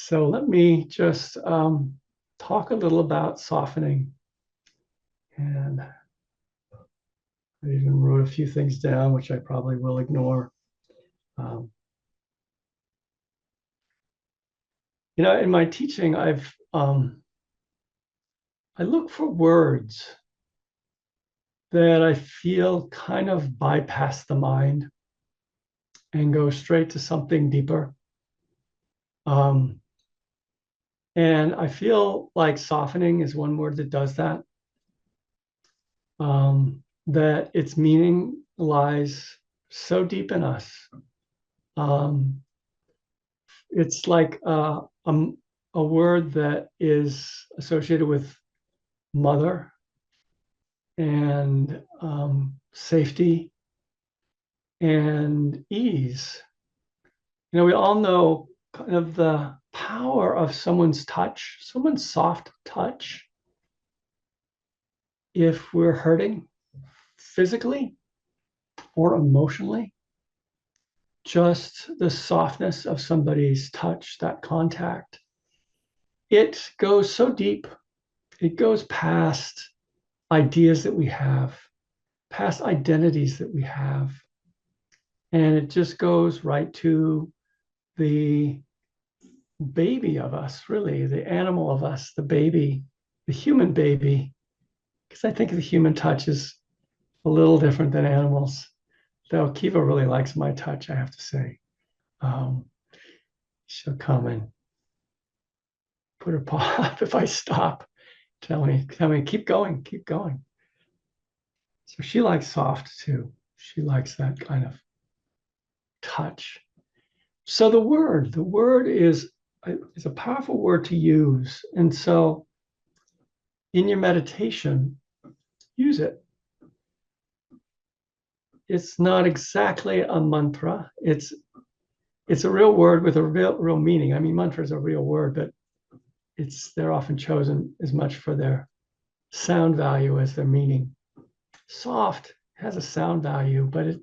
So let me just talk a little about softening. And I even wrote a few things down, which I probably will ignore. In my teaching, I look for words that I feel kind of bypass the mind and go straight to something deeper. And I feel like softening is one word that does that. That its meaning lies so deep in us. It's like a word that is associated with mother and safety and ease. We all know kind of the power of someone's touch, someone's soft touch. If we're hurting physically or emotionally, just the softness of somebody's touch, that contact, it goes so deep. It goes past ideas that we have, past identities that we have. And it just goes right to the baby of us, really, the animal of us, the baby, the human baby. Because I think the human touch is a little different than animals. Though Kiva really likes my touch, I have to say. She'll come and put her paw up if I stop. Tell me, keep going, keep going. So she likes soft too. She likes that kind of touch. So the word is a powerful word to use. And so in your meditation, use it. It's not exactly a mantra. It's a real word with a real meaning. I mean, mantra is a real word, but they're often chosen as much for their sound value as their meaning. Soft has a sound value, but it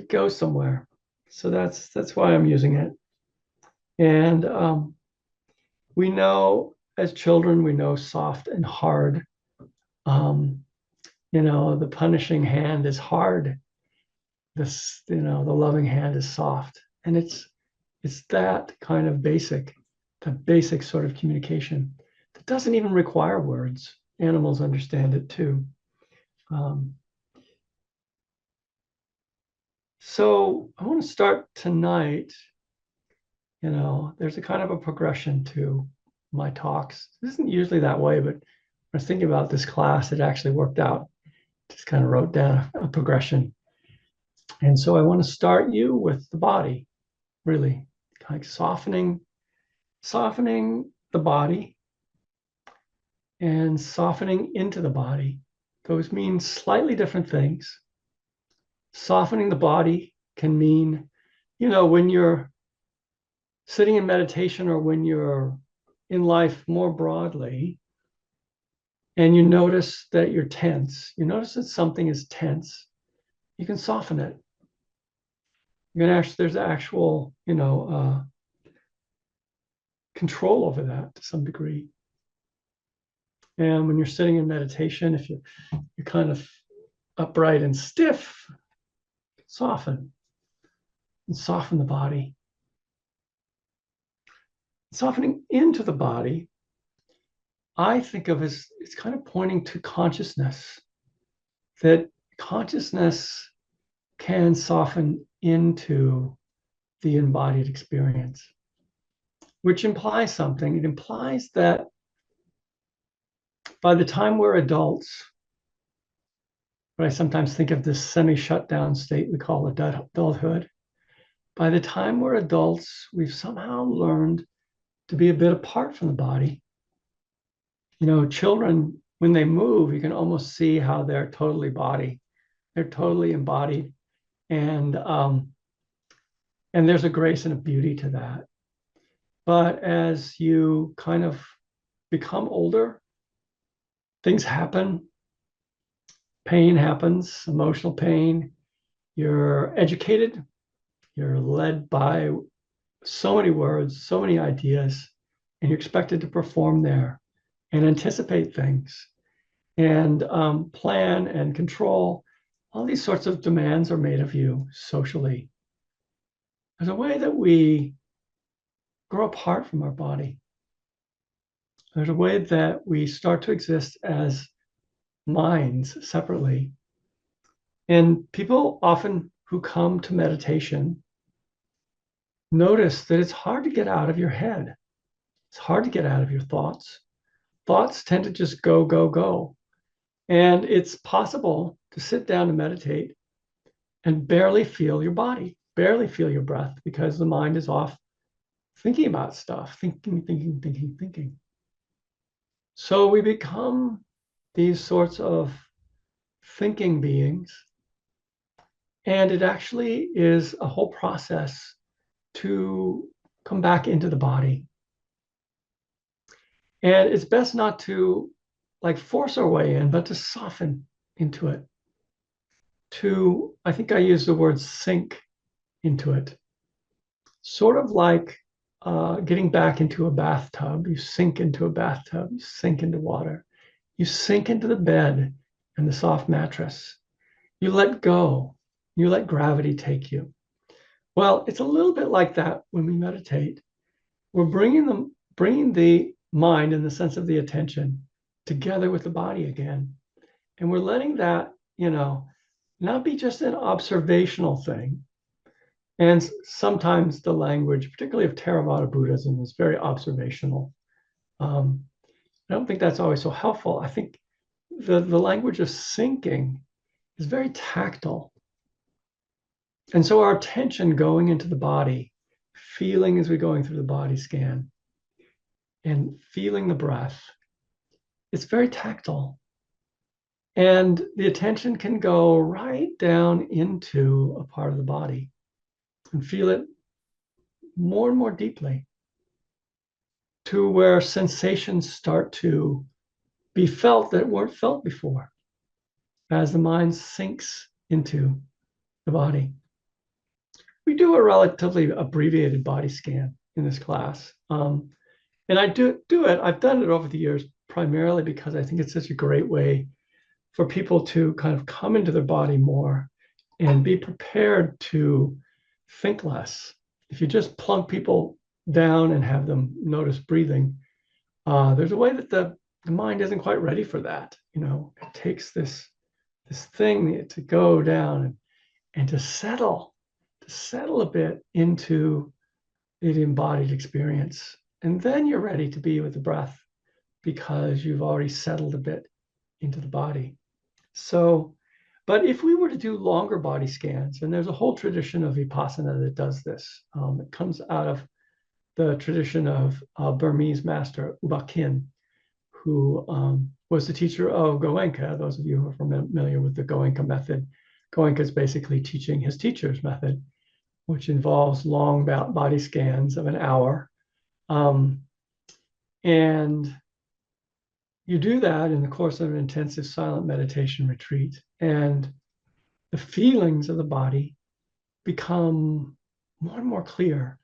goes somewhere. So that's why I'm using it. And we know as children, we know soft and hard. The punishing hand is hard. The loving hand is soft. And it's that kind of basic sort of communication that doesn't even require words. Animals understand it too. So I want to start tonight. There's a kind of a progression to my talks. It isn't usually that way, but when I was thinking about this class, it actually worked out. Just kind of wrote down a progression. And so I want to start you with the body, really, like softening the body and softening into the body. Those mean slightly different things. Softening the body can mean, when you're sitting in meditation or when you're in life more broadly, and you notice that you're tense, you notice that something is tense, you can soften it. There's actual, control over that to some degree. And when you're sitting in meditation, if you're kind of upright and stiff, soften the body. Softening into the body, I think of as it's kind of pointing to consciousness, that consciousness can soften into the embodied experience, which implies something. It implies that by the time we're adults, what I sometimes think of this semi-shutdown state we call adulthood, by the time we're adults, we've somehow learned to be a bit apart from the body. Children, when they move, you can almost see how they're totally embodied. And there's a grace and a beauty to that. But as you kind of become older, things happen. Pain happens, emotional pain. You're educated. You're led by so many words, so many ideas, and you're expected to perform there and anticipate things and plan and control. All these sorts of demands are made of you socially. There's a way that we grow apart from our body. There's a way that we start to exist as minds separately. And people often who come to meditation notice that it's hard to get out of your head. It's hard to get out of your thoughts. Thoughts tend to just go, go, go. And it's possible to sit down and meditate and barely feel your body, barely feel your breath, because the mind is off thinking about stuff, thinking. So we become these sorts of thinking beings. And it actually is a whole process to come back into the body. And it's best not to like force our way in, but to soften into it. I think I use the word sink into it. Sort of like getting back into a bathtub. You sink into a bathtub, you sink into water, you sink into the bed and the soft mattress. You let go, you let gravity take you. Well, it's a little bit like that when we meditate. We're bringing the mind in the sense of the attention together with the body again. And we're letting that, not be just an observational thing. And sometimes the language, particularly of Theravada Buddhism, is very observational. I don't think that's always so helpful. I think the language of sinking is very tactile. And so our attention going into the body, feeling as we're going through the body scan, and feeling the breath, it's very tactile. And the attention can go right down into a part of the body and feel it more and more deeply to where sensations start to be felt that weren't felt before as the mind sinks into the body. We do a relatively abbreviated body scan in this class. And I do it, I've done it over the years primarily because I think it's such a great way for people to kind of come into their body more and be prepared to think less. If you just plunk people down and have them notice breathing, there's a way that the mind isn't quite ready for that. It takes this thing to go down and to settle a bit into the embodied experience. And then you're ready to be with the breath because you've already settled a bit into the body. So, but if we were to do longer body scans, and there's a whole tradition of Vipassana that does this, it comes out of the tradition of Burmese master U Ba Khin, who was the teacher of Goenka. Those of you who are familiar with the Goenka method, Goenka is basically teaching his teacher's method, which involves long body scans of an hour. And you do that in the course of an intensive silent meditation retreat, and the feelings of the body become more and more clear,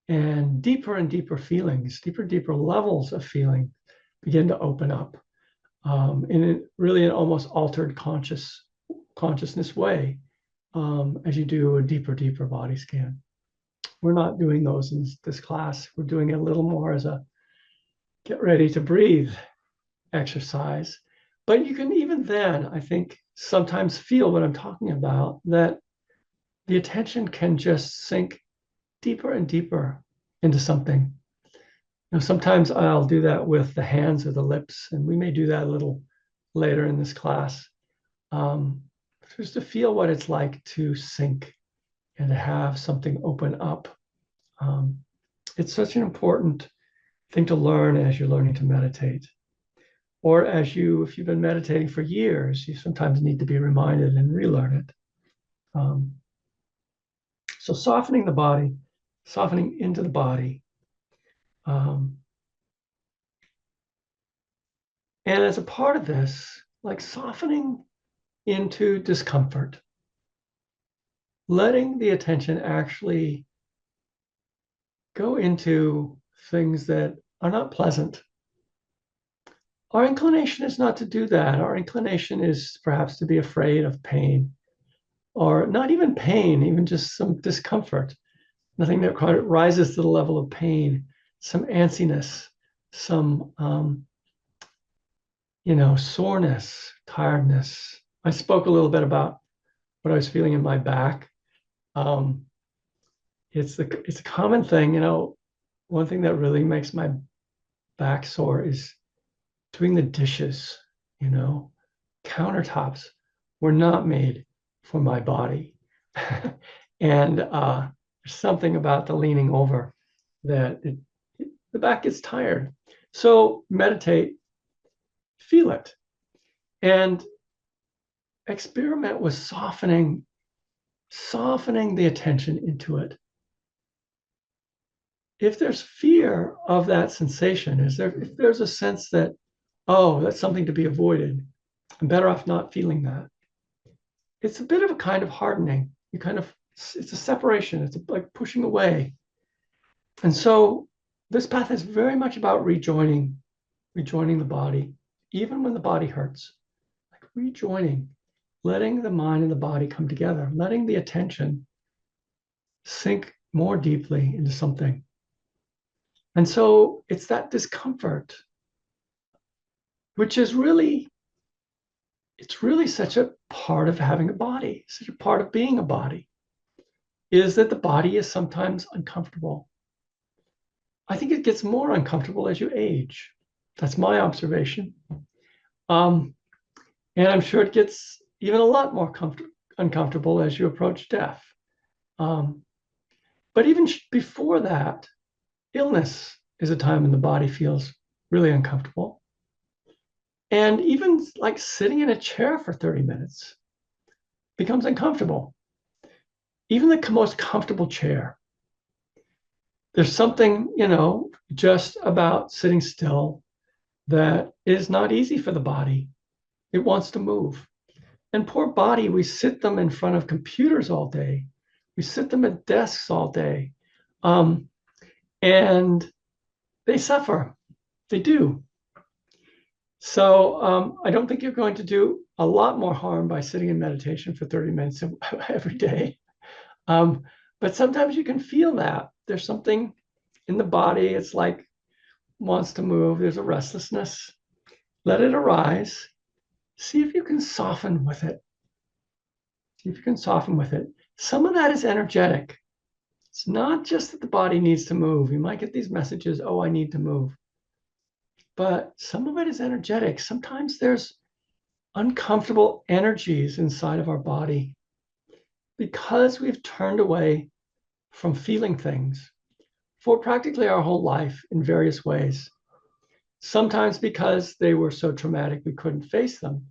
and deeper feelings, deeper levels of feeling begin to open up in really an almost altered consciousness way as you do a deeper body scan. We're not doing those in this class. We're doing it a little more as a get ready to breathe exercise. But you can even then, I think, sometimes feel what I'm talking about, that the attention can just sink deeper and deeper into something. Sometimes I'll do that with the hands or the lips, and we may do that a little later in this class, just to feel what it's like to sink and to have something open up. It's such an important thing to learn as you're learning to meditate. Or if you've been meditating for years, you sometimes need to be reminded and relearn it. So softening the body, softening into the body. And as a part of this, like softening into discomfort, letting the attention actually go into things that are not pleasant. Our inclination is not to do that. Our inclination is perhaps to be afraid of pain, or not even pain, even just some discomfort, nothing that rises to the level of pain, some antsiness, some soreness, tiredness. I spoke a little bit about what I was feeling in my back. Um, it's a common thing, one thing that really makes my back sore is doing the dishes, you know. Countertops were not made for my body. And there's something about the leaning over that the back gets tired. So meditate, feel it, and experiment with softening the attention into it. If there's fear of that sensation, if there's a sense that, oh, that's something to be avoided, I'm better off not feeling that. It's a bit of a kind of hardening. It's a separation. It's like pushing away. And so this path is very much about rejoining the body, even when the body hurts, like rejoining, letting the mind and the body come together, letting the attention sink more deeply into something. And so it's that discomfort, which is really, it's really such a part of having a body, such a part of being a body, is that the body is sometimes uncomfortable. I think it gets more uncomfortable as you age. That's my observation. And I'm sure it gets even a lot more uncomfortable as you approach death. But even before that, illness is a time when the body feels really uncomfortable. And even like sitting in a chair for 30 minutes becomes uncomfortable. Even the most comfortable chair. There's something, just about sitting still that is not easy for the body. It wants to move. And poor body, we sit them in front of computers all day. We sit them at desks all day. And they suffer. They do. So I don't think you're going to do a lot more harm by sitting in meditation for 30 minutes every day. But sometimes you can feel that. There's something in the body. It's like wants to move. There's a restlessness. Let it arise. See if you can soften with it. See if you can soften with it. Some of that is energetic. It's not just that the body needs to move. You might get these messages, oh, I need to move. But some of it is energetic. Sometimes there's uncomfortable energies inside of our body because we've turned away from feeling things for practically our whole life in various ways. Sometimes because they were so traumatic we couldn't face them.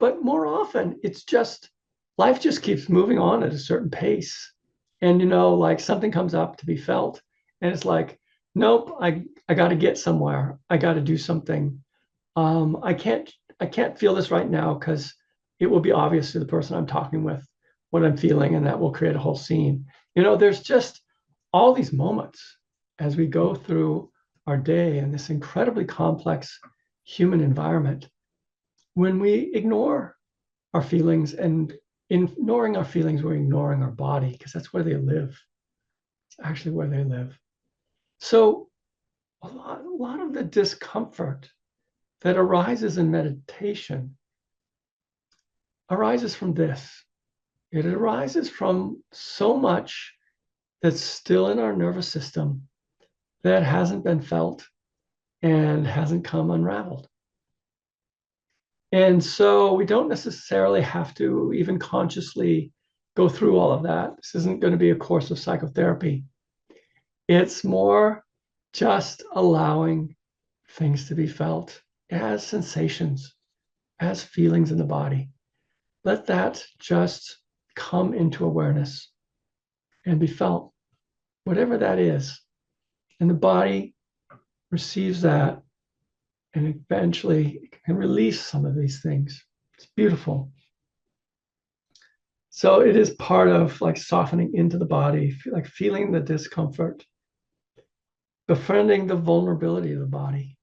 But more often, it's just life just keeps moving on at a certain pace. And, like something comes up to be felt. And it's like, nope, I got to get somewhere. I got to do something. I can't feel this right now because it will be obvious to the person I'm talking with what I'm feeling, and that will create a whole scene. There's just all these moments as we go through our day in this incredibly complex human environment when we ignore our feelings, and in ignoring our feelings, we're ignoring our body because that's where they live. It's actually where they live. So a lot of the discomfort that arises in meditation arises from this. It arises from so much that's still in our nervous system that hasn't been felt and hasn't come unraveled. And so we don't necessarily have to even consciously go through all of that. This isn't going to be a course of psychotherapy. It's more just allowing things to be felt as sensations, as feelings in the body. Let that just come into awareness and be felt, whatever that is. And the body receives that and eventually can release some of these things. It's beautiful. So it is part of like softening into the body, like feeling the discomfort befriending the vulnerability of the body.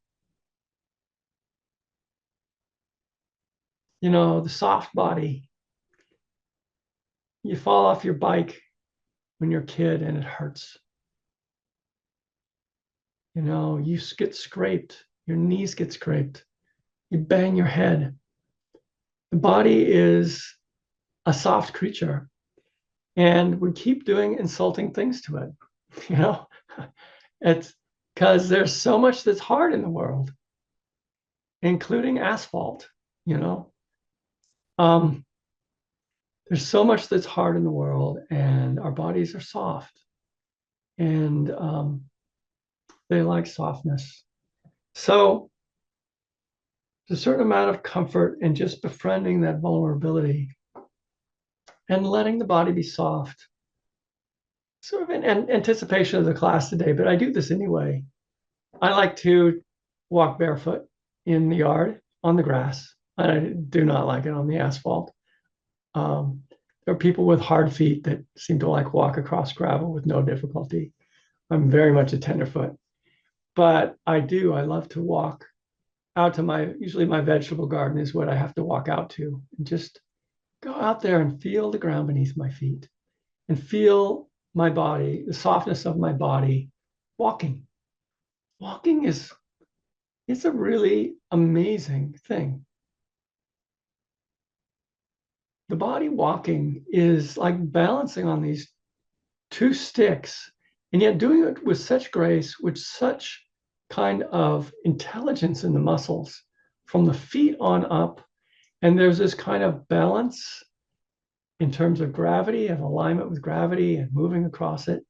You know, the soft body. You fall off your bike when you're a kid and it hurts. You know, you get scraped, your knees get scraped, you bang your head. The body is a soft creature, and we keep doing insulting things to it. You know, it's because there's so much that's hard in the world, including asphalt. You know, um, there's so much that's hard in the world, and our bodies are soft, and they like softness. So there's a certain amount of comfort in just befriending that vulnerability and letting the body be soft. Sort of in anticipation of the class today, but I do this anyway. I like to walk barefoot in the yard on the grass. I do not like it on the asphalt. There are people with hard feet that seem to like walk across gravel with no difficulty. I'm very much a tenderfoot, but I love to walk out to usually my vegetable garden is what I have to walk out to, and just go out there and feel the ground beneath my feet and feel my body, the softness of my body walking. Walking is it's a really amazing thing. The body walking is like balancing on these two sticks, and yet doing it with such grace, with such kind of intelligence in the muscles from the feet on up. And there's this kind of balance in terms of gravity and alignment with gravity and moving across it.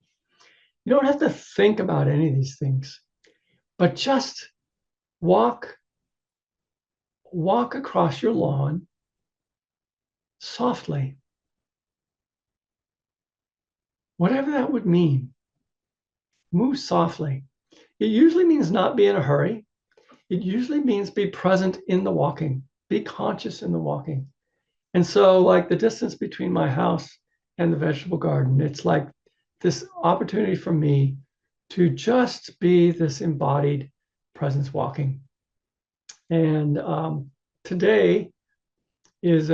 You don't have to think about any of these things, but just walk across your lawn softly, whatever that would mean. Move softly. It usually means not be in a hurry. It usually means be present in the walking, be conscious in the walking. And so, like the distance between my house and the vegetable garden, it's like this opportunity for me to just be this embodied presence walking. And today was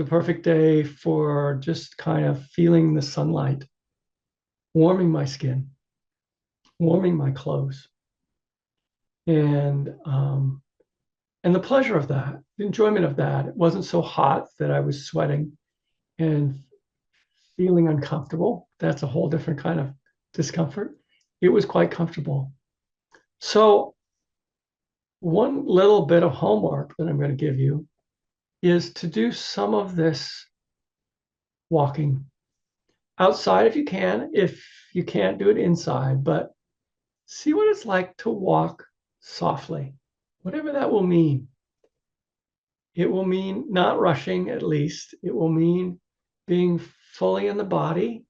a perfect day for just kind of feeling the sunlight, warming my skin, warming my clothes, and the pleasure of that, the enjoyment of that. It wasn't so hot that I was sweating and feeling uncomfortable. That's a whole different kind of discomfort. It was quite comfortable. So one little bit of homework that I'm going to give you is to do some of this walking outside if you can. If you can't, do it inside, but see what it's like to walk softly, whatever that will mean. It will mean not rushing, at least. It will mean being fully in the body.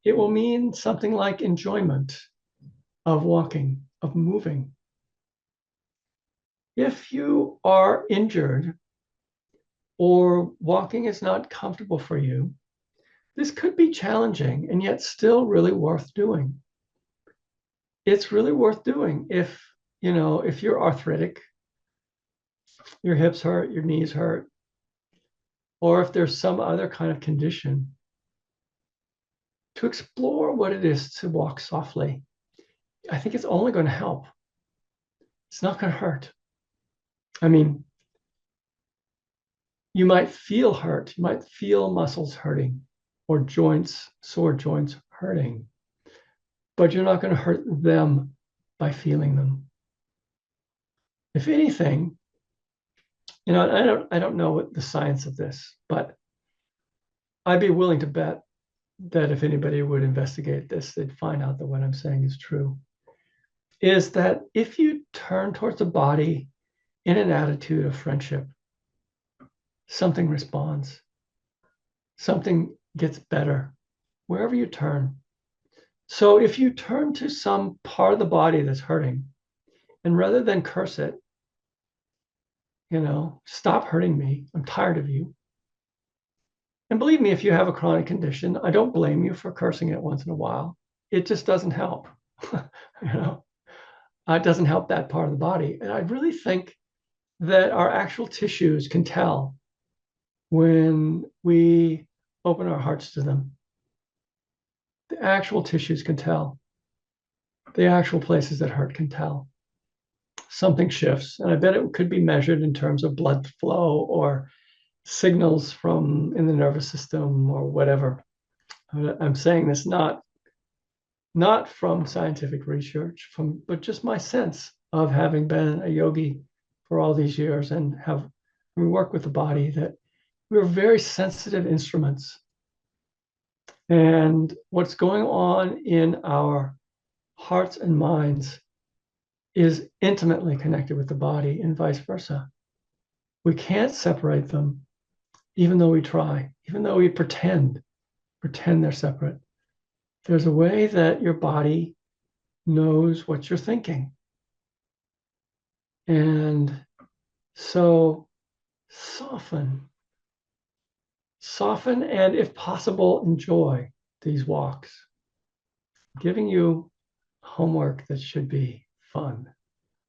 It will mean something like enjoyment of walking, of moving. If you are injured or walking is not comfortable for you, this could be challenging and yet still really worth doing. It's really worth doing if, if you're arthritic, your hips hurt, your knees hurt, or if there's some other kind of condition, to explore what it is to walk softly. I think it's only going to help. It's not going to hurt. I mean, you might feel hurt. You might feel muscles hurting or joints, sore joints hurting, but you're not going to hurt them by feeling them. If anything, I don't know what the science of this, but I'd be willing to bet that if anybody would investigate this, they'd find out that what I'm saying is true. Is that if you turn towards the body in an attitude of friendship, something responds, something gets better wherever you turn. So if you turn to some part of the body that's hurting, and rather than curse it, stop hurting me, I'm tired of you. And believe me, if you have a chronic condition, I don't blame you for cursing it once in a while. It just doesn't help. You know, it doesn't help that part of the body. And I really think that our actual tissues can tell when we open our hearts to them. The actual tissues can tell. The actual places that hurt can tell. Something shifts. And I bet it could be measured in terms of blood flow or signals from in the nervous system or whatever. I'm saying this not from scientific research, but just my sense of having been a yogi for all these years and have we work with the body, that we're very sensitive instruments. And what's going on in our hearts and minds is intimately connected with the body and vice versa. We can't separate them, even though we try, even though we pretend they're separate. There's a way that your body knows what you're thinking. And so soften, and if possible, enjoy these walks, giving you homework that should be fun.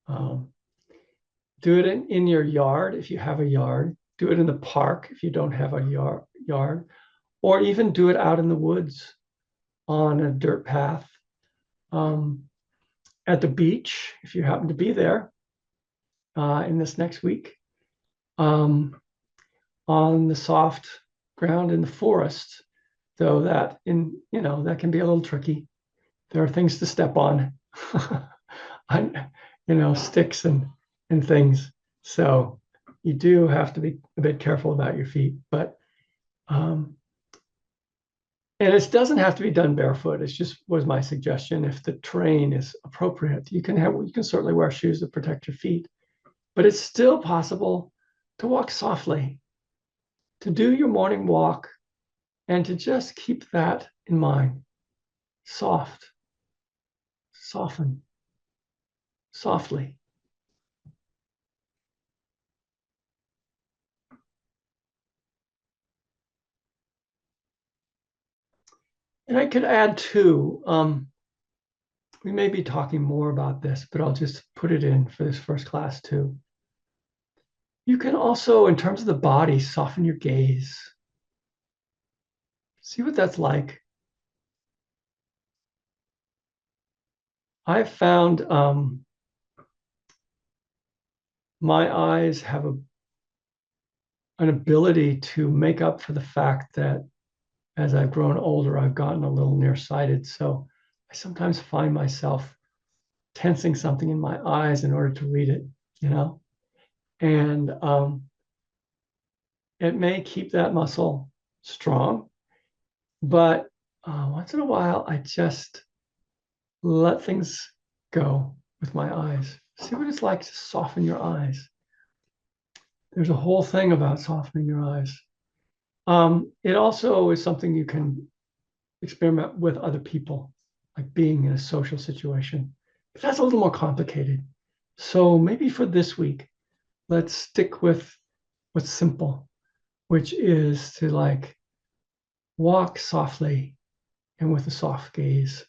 Do it in your yard if you have a yard. Do it in the park if you don't have a yard, or even do it out in the woods on a dirt path. At the beach, if you happen to be there in this next week, on the soft ground in the forest, though that that can be a little tricky. There are things to step on, sticks and things. So you do have to be a bit careful about your feet, but and it doesn't have to be done barefoot. It just was my suggestion. If the terrain is appropriate, you can certainly wear shoes that protect your feet, but it's still possible to walk softly, to do your morning walk, and to just keep that in mind. Soft, soften, softly. And I could add too, we may be talking more about this, but I'll just put it in for this first class too. You can also, in terms of the body, soften your gaze. See what that's like. I've found my eyes have an ability to make up for the fact that as I've grown older, I've gotten a little nearsighted. So I sometimes find myself tensing something in my eyes in order to read it, and it may keep that muscle strong, but once in a while, I just let things go with my eyes. See what it's like to soften your eyes. There's a whole thing about softening your eyes. It also is something you can experiment with other people, like being in a social situation. But that's a little more complicated. So maybe for this week, let's stick with what's simple, which is to walk softly and with a soft gaze.